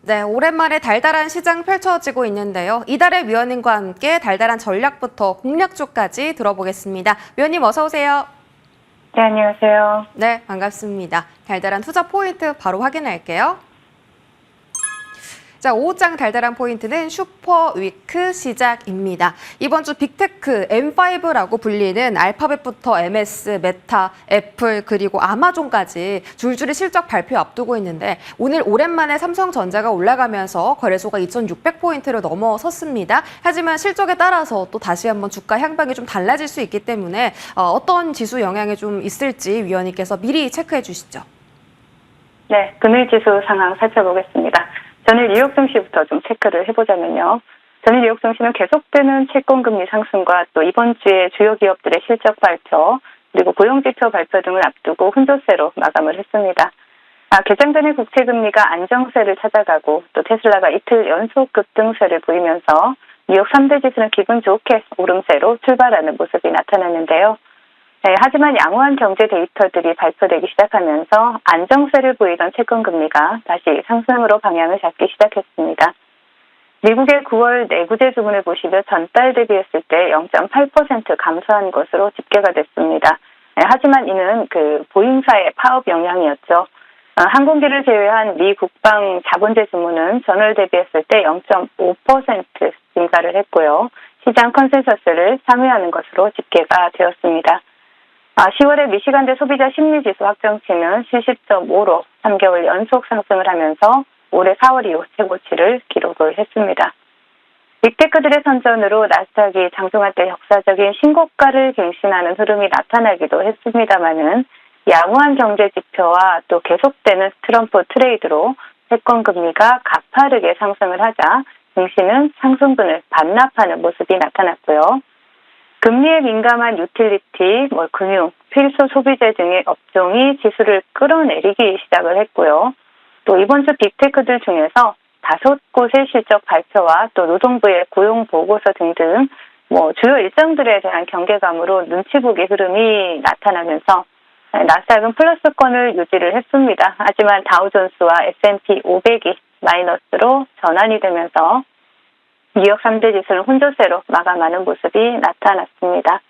네, 오랜만에 달달한 시장 펼쳐지고 있는데요. 이달의 위원님과 함께 달달한 전략부터 공략주까지 들어보겠습니다. 위원님 어서 오세요. 네, 안녕하세요. 네, 반갑습니다. 달달한 투자 포인트 바로 확인할게요. 자, 5장 달달한 포인트는 슈퍼위크 시작입니다. 이번 주 빅테크 M5라고 불리는 알파벳부터 MS, 메타, 애플, 그리고 아마존까지 줄줄이 실적 발표 앞두고 있는데 오늘 오랜만에 삼성전자가 올라가면서 거래소가 2,600포인트를 넘어섰습니다. 하지만 실적에 따라서 또 다시 한번 주가 향방이 좀 달라질 수 있기 때문에 어떤 지수 영향이 좀 있을지 위원님께서 미리 체크해 주시죠. 네, 금일 지수 상황 살펴보겠습니다. 전일 뉴욕 증시부터 좀 체크를 해보자면요. 전일 뉴욕 증시는 계속되는 채권금리 상승과 또 이번 주에 주요 기업들의 실적 발표, 그리고 고용지표 발표 등을 앞두고 혼조세로 마감을 했습니다. 개장 전에 국채금리가 안정세를 찾아가고 또 테슬라가 이틀 연속 급등세를 보이면서 뉴욕 3대 지수는 기분 좋게 오름세로 출발하는 모습이 나타났는데요. 네, 하지만 양호한 경제 데이터들이 발표되기 시작하면서 안정세를 보이던 채권금리가 다시 상승으로 방향을 잡기 시작했습니다. 미국의 9월 내구재 주문을 보시면 전달 대비했을 때 0.8% 감소한 것으로 집계가 됐습니다. 네, 하지만 이는 보잉사의 파업 영향이었죠. 항공기를 제외한 미 국방 자본재 주문은 전월 대비했을 때 0.5% 증가를 했고요. 시장 컨센서스를 상회하는 것으로 집계가 되었습니다. 10월에 미시간대 소비자 심리지수 확정치는 70.5로 3개월 연속 상승을 하면서 올해 4월 이후 최고치를 기록을 했습니다. 빅테크들의 선전으로 나스닥이 장중한 때 역사적인 신고가를 갱신하는 흐름이 나타나기도 했습니다마는 양호한 경제 지표와 또 계속되는 트럼프 트레이드로 채권금리가 가파르게 상승을 하자 증시는 상승분을 반납하는 모습이 나타났고요. 금리에 민감한 유틸리티, 금융, 필수 소비재 등의 업종이 지수를 끌어내리기 시작을 했고요. 또 이번 주 빅테크들 중에서 5곳의 실적 발표와 또 노동부의 고용 보고서 등등 주요 일정들에 대한 경계감으로 눈치 보기 흐름이 나타나면서 나스닥은 플러스권을 유지를 했습니다. 하지만 다우존스와 S&P 500이 마이너스로 전환이 되면서 뉴욕 3대 지수는 혼조세로 마감하는 모습이 나타났습니다.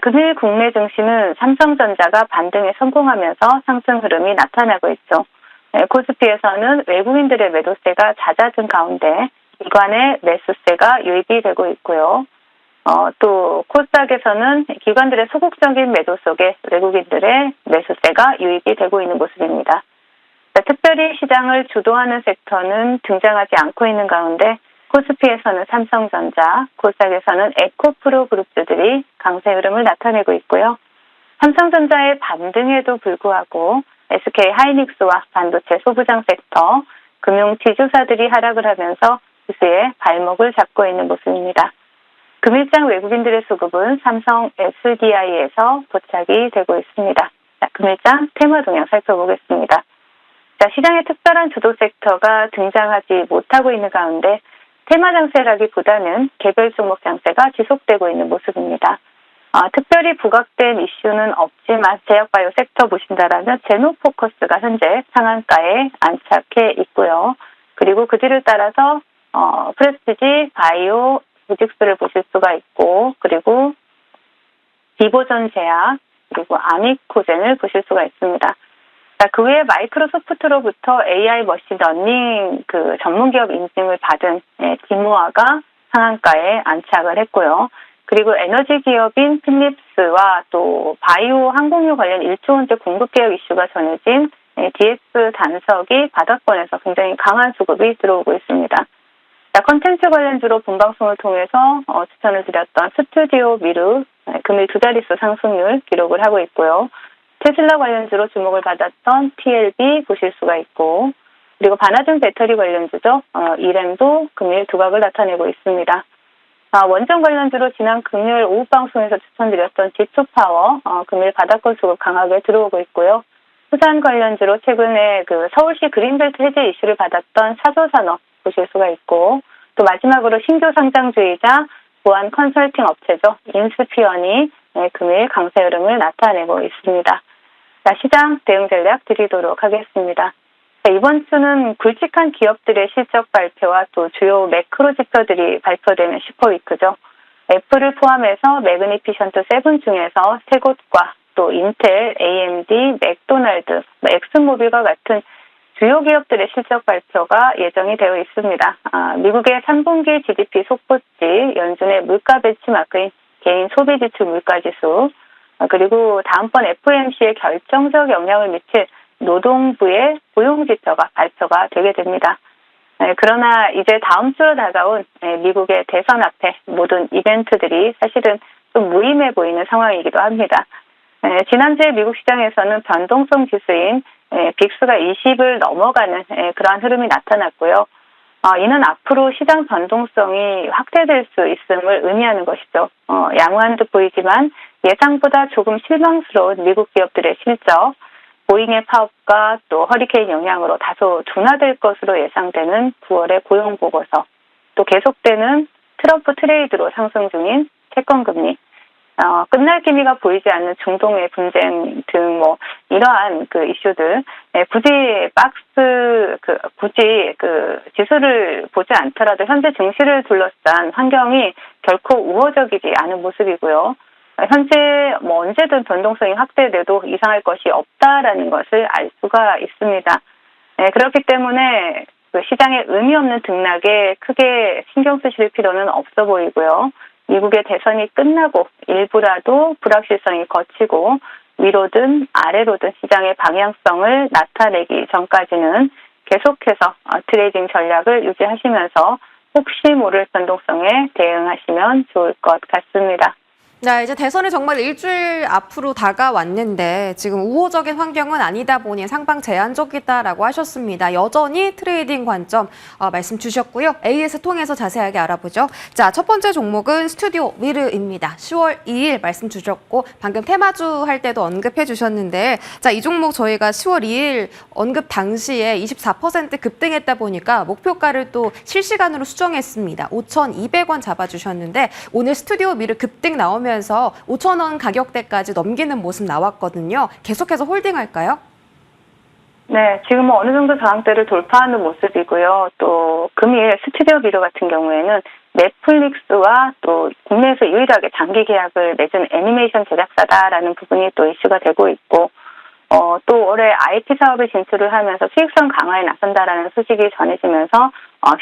금일 국내 증시는 삼성전자가 반등에 성공하면서 상승 흐름이 나타나고 있죠. 코스피에서는 외국인들의 매도세가 잦아든 가운데 기관의 매수세가 유입이 되고 있고요. 또 코스닥에서는 기관들의 소극적인 매도 속에 외국인들의 매수세가 유입이 되고 있는 모습입니다. 특별히 시장을 주도하는 섹터는 등장하지 않고 있는 가운데 코스피에서는 삼성전자, 코스닥에서는 에코프로 그룹주들이 강세 흐름을 나타내고 있고요. 삼성전자의 반등에도 불구하고 SK 하이닉스와 반도체 소부장 섹터, 금융 지주사들이 하락을 하면서 지수에 발목을 잡고 있는 모습입니다. 금일장 외국인들의 수급은 삼성 SDI에서 포착이 되고 있습니다. 금일장 테마 동향 살펴보겠습니다. 시장의 특별한 주도 섹터가 등장하지 못하고 있는 가운데 테마 장세라기보다는 개별 종목 장세가 지속되고 있는 모습입니다. 특별히 부각된 이슈는 없지만 제약바이오 섹터 보신다라면 제노포커스가 현재 상한가에 안착해 있고요. 그리고 그 뒤를 따라서 프레스티지 바이오 부직수를 보실 수가 있고, 그리고 비보전 제약, 그리고 아미코젠을 보실 수가 있습니다. 그 외에 마이크로소프트로부터 AI 머신러닝 전문기업 인증을 받은 디모아가 상한가에 안착을 했고요. 그리고 에너지 기업인 필립스와 또 바이오 항공유 관련 1조 원대 공급 계약 이슈가 전해진 DS 단석이 바닥권에서 굉장히 강한 수급이 들어오고 있습니다. 컨텐츠 관련주로 본방송을 통해서 추천을 드렸던 스튜디오 미르 금일 2자릿수 상승률 기록을 하고 있고요. 테슬라 관련주로 주목을 받았던 TLB 보실 수가 있고, 그리고 반화중 배터리 관련주죠. 이램도 금일 두각을 나타내고 있습니다. 원전 관련주로 지난 금요일 오후 방송에서 추천드렸던 지투파워 금일 바닥권 수급 강하게 들어오고 있고요. 부산 관련주로 최근에 서울시 그린벨트 해제 이슈를 받았던 사조산업 보실 수가 있고, 또 마지막으로 신규 상장주이자 보안 컨설팅 업체죠. 인스피언이 금일 강세 흐름을 나타내고 있습니다. 시장 대응 전략 드리도록 하겠습니다. 이번 주는 굵직한 기업들의 실적 발표와 또 주요 매크로 지표들이 발표되는 슈퍼위크죠. 애플을 포함해서 매그니피션트 7 중에서 세 곳과 또 인텔, AMD, 맥도날드, 엑슨모빌과 같은 주요 기업들의 실적 발표가 예정이 되어 있습니다. 미국의 3분기 GDP 속보지, 연준의 물가 벤치마크인 개인 소비지출 물가지수, 그리고 다음번 FOMC에 결정적 영향을 미칠 노동부의 고용지표가 발표가 되게 됩니다. 그러나 이제 다음 주로 다가온 미국의 대선 앞에 모든 이벤트들이 사실은 좀 무의미해 보이는 상황이기도 합니다. 지난주에 미국 시장에서는 변동성 지수인 빅스가 20을 넘어가는 그러한 흐름이 나타났고요. 이는 앞으로 시장 변동성이 확대될 수 있음을 의미하는 것이죠. 양호한 듯 보이지만 예상보다 조금 실망스러운 미국 기업들의 실적, 보잉의 파업과 또 허리케인 영향으로 다소 둔화될 것으로 예상되는 9월의 고용보고서, 또 계속되는 트럼프 트레이드로 상승 중인 채권금리, 끝날 기미가 보이지 않는 중동의 분쟁 등 이러한 이슈들, 굳이 지수를 보지 않더라도 현재 증시를 둘러싼 환경이 결코 우호적이지 않은 모습이고요. 현재 언제든 변동성이 확대돼도 이상할 것이 없다라는 것을 알 수가 있습니다. 그렇기 때문에 시장에 의미 없는 등락에 크게 신경 쓰실 필요는 없어 보이고요. 미국의 대선이 끝나고 일부라도 불확실성이 걷히고 위로든 아래로든 시장의 방향성을 나타내기 전까지는 계속해서 트레이딩 전략을 유지하시면서 혹시 모를 변동성에 대응하시면 좋을 것 같습니다. 네, 이제 대선이 정말 일주일 앞으로 다가왔는데 지금 우호적인 환경은 아니다 보니 상방 제한적이다라고 하셨습니다. 여전히 트레이딩 관점 말씀 주셨고요. AS 통해서 자세하게 알아보죠. 자, 첫 번째 종목은 스튜디오 미르입니다. 10월 2일 말씀 주셨고 방금 테마주 할 때도 언급해 주셨는데 자, 이 종목 저희가 10월 2일 언급 당시에 24% 급등했다 보니까 목표가를 또 실시간으로 수정했습니다. 5,200원 잡아주셨는데 오늘 스튜디오 미르 급등 나오면 5,000원 가격대까지 넘기는 모습 나왔거든요. 계속해서 홀딩할까요? 네, 지금 어느 정도 저항대를 돌파하는 모습이고요. 또 금일 스튜디오 미러 같은 경우에는 넷플릭스와 또 국내에서 유일하게 장기 계약을 맺은 애니메이션 제작사다라는 부분이 또 이슈가 되고 있고, 또 올해 IP 사업에 진출을 하면서 수익성 강화에 나선다라는 소식이 전해지면서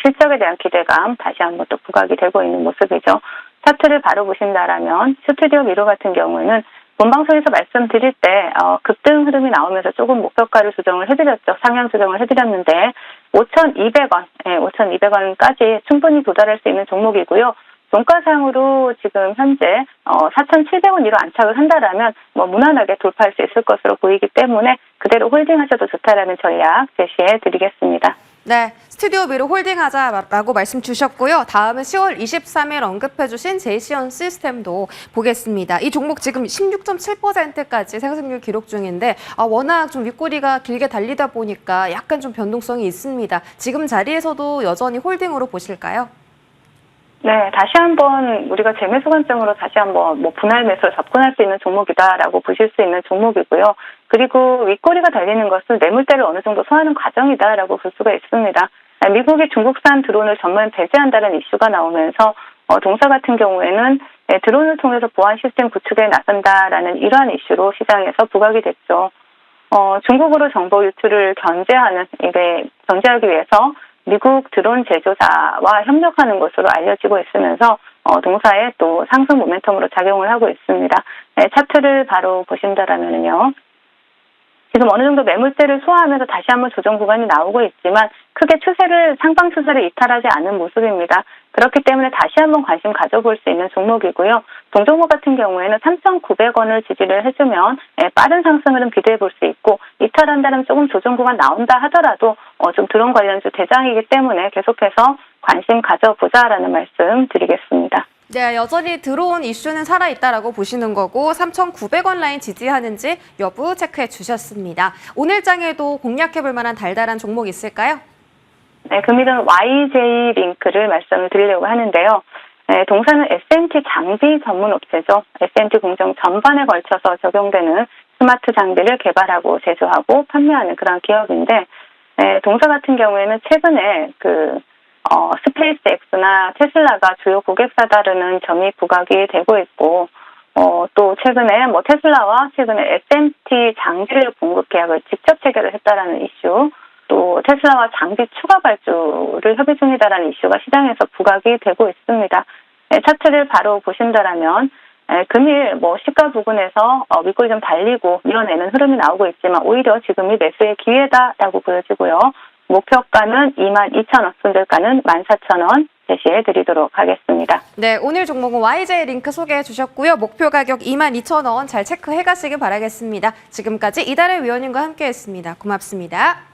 실적에 대한 기대감 다시 한번 또 부각이 되고 있는 모습이죠. 차트를 바로 보신다라면 스튜디오 미러 같은 경우에는 본방송에서 말씀드릴 때 급등 흐름이 나오면서 조금 목표가를 조정을 해드렸죠. 상향 조정을 해드렸는데 5,200원, 5,200원까지 충분히 도달할 수 있는 종목이고요. 종가상으로 지금 현재 4,700원 이로 안착을 한다라면 무난하게 돌파할 수 있을 것으로 보이기 때문에 그대로 홀딩하셔도 좋다라는 전략 제시해 드리겠습니다. 네, 스튜디오 미르 홀딩하자라고 말씀 주셨고요. 다음은 10월 23일 언급해 주신 제이시언 시스템도 보겠습니다. 이 종목 지금 16.7%까지 상승률 기록 중인데 워낙 좀 윗꼬리가 길게 달리다 보니까 약간 좀 변동성이 있습니다. 지금 자리에서도 여전히 홀딩으로 보실까요? 네, 다시 한번 우리가 재매수 관점으로 다시 한번 분할 매수를 접근할 수 있는 종목이다라고 보실 수 있는 종목이고요. 그리고 윗꼬리가 달리는 것은 매물대를 어느 정도 소화하는 과정이다라고 볼 수가 있습니다. 미국이 중국산 드론을 전면 배제한다는 이슈가 나오면서 동사 같은 경우에는 드론을 통해서 보안 시스템 구축에 나선다라는 이러한 이슈로 시장에서 부각이 됐죠. 중국으로 정보 유출을 견제하기 위해서 미국 드론 제조사와 협력하는 것으로 알려지고 있으면서 동사에 또 상승 모멘텀으로 작용을 하고 있습니다. 차트를 바로 보신다라면요. 지금 어느 정도 매물대를 소화하면서 다시 한번 조정 구간이 나오고 있지만 크게 상방 추세를 이탈하지 않은 모습입니다. 그렇기 때문에 다시 한번 관심 가져볼 수 있는 종목이고요. 동종목 같은 경우에는 3,900원을 지지를 해주면 빠른 상승을 기대해 볼 수 있고 이탈한다면 조금 조정 구간 나온다 하더라도 좀 드론 관련주 대장이기 때문에 계속해서 관심 가져보자라는 말씀 드리겠습니다. 네, 여전히 드론 이슈는 살아있다라고 보시는 거고 3,900원 라인 지지하는지 여부 체크해 주셨습니다. 오늘 장에도 공략해볼 만한 달달한 종목 있을까요? 네, 금일은 YJ 링크를 말씀을 드리려고 하는데요. 동사는 SMT 장비 전문 업체죠. SMT 공정 전반에 걸쳐서 적용되는 스마트 장비를 개발하고 제조하고 판매하는 그런 기업인데 네, 동사 같은 경우에는 최근에 스페이스X나 테슬라가 주요 고객사다라는 점이 부각이 되고 있고, 또 최근에 테슬라와 최근에 SMT 장비를 공급 계약을 직접 체결을 했다라는 이슈, 또 테슬라와 장비 추가 발주를 협의 중이다라는 이슈가 시장에서 부각이 되고 있습니다. 차트를 바로 보신다라면 금일 시가 부근에서 윗골이 좀 달리고 밀어내는 흐름이 나오고 있지만 오히려 지금이 매수의 기회다라고 보여지고요. 목표가는 22,000원, 손절가는 14,000원 제시해 드리도록 하겠습니다. 네, 오늘 종목은 YJ 링크 소개해 주셨고요. 목표 가격 22,000원 잘 체크해 가시길 바라겠습니다. 지금까지 이달의 위원님과 함께했습니다. 고맙습니다.